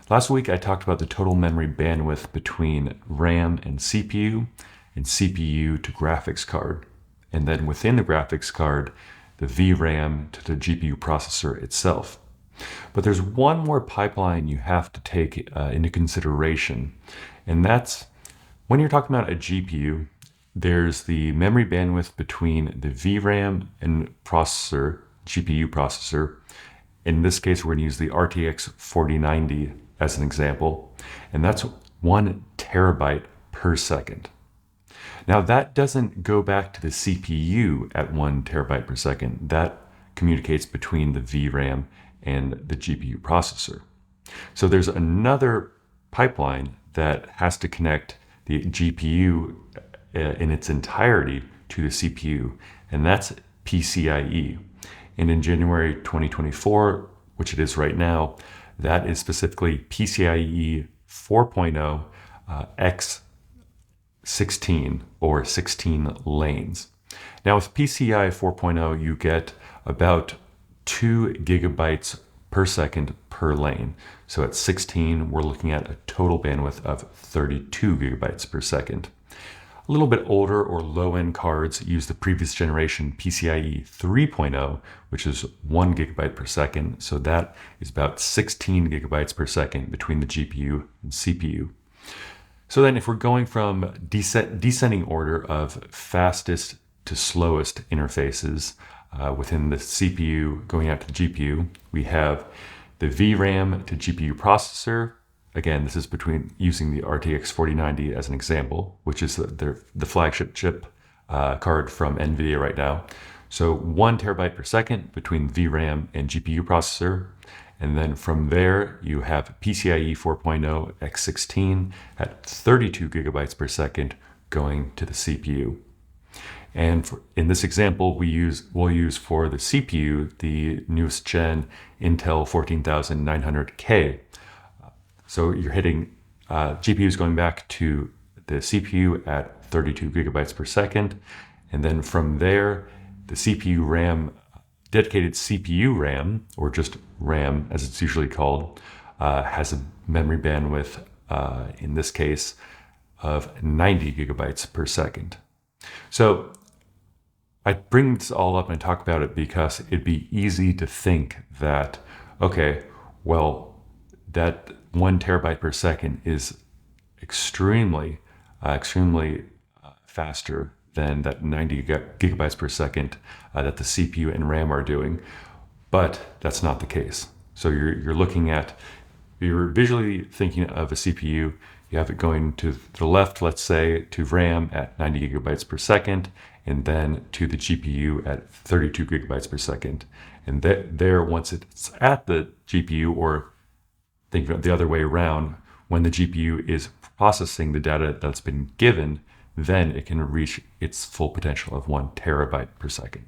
Last week, I talked about the total memory bandwidth between RAM and CPU to graphics card. And then within the graphics card, the VRAM to the GPU processor itself. But there's one more pipeline you have to take into consideration. And that's when you're talking about a GPU, there's the memory bandwidth between the VRAM and processor, GPU processor. In this case, we're going to use the RTX 4090 as an example, and that's 1 terabyte per second. Now that doesn't go back to the CPU at 1 terabyte per second. That communicates between the VRAM and the GPU processor. So there's another pipeline that has to connect the GPU in its entirety to the CPU, and that's PCIe. And in January 2024, which it is right now, that is specifically PCIe 4.0 X16 or 16 lanes. Now with PCIe 4.0, you get about 2 gigabytes per second per lane. So at 16, we're looking at a total bandwidth of 32 gigabytes per second. A little bit older or low-end cards use the previous generation PCIe 3.0, which is 1 gigabyte per second. So that is about 16 gigabytes per second between the GPU and CPU. So then if we're going from descending order of fastest to slowest interfaces within the CPU going out to the GPU, we have the VRAM to GPU processor. Again, this is between using the RTX 4090 as an example, which is the flagship chip card from NVIDIA right now. So 1 terabyte per second between VRAM and GPU processor. And then from there, you have PCIe 4.0 X16 at 32 gigabytes per second going to the CPU. And in this example, we'll use for the CPU the newest gen Intel 14900K. So you're hitting GPUs going back to the CPU at 32 gigabytes per second. And then from there, the CPU RAM, dedicated CPU RAM, or just RAM as it's usually called, has a memory bandwidth, in this case, of 90 gigabytes per second. So I bring this all up and talk about it because it'd be easy to think that, okay, well, that 1 terabyte per second is extremely faster than that 90 gigabytes per second that the CPU and RAM are doing. But that's not the case. So you're visually thinking of a CPU. You have it going to the left, let's say, to RAM at 90 gigabytes per second, and then to the GPU at 32 gigabytes per second. And there, once it's at the GPU, or think of it the other way around, when the GPU is processing the data that's been given, then it can reach its full potential of 1 terabyte per second.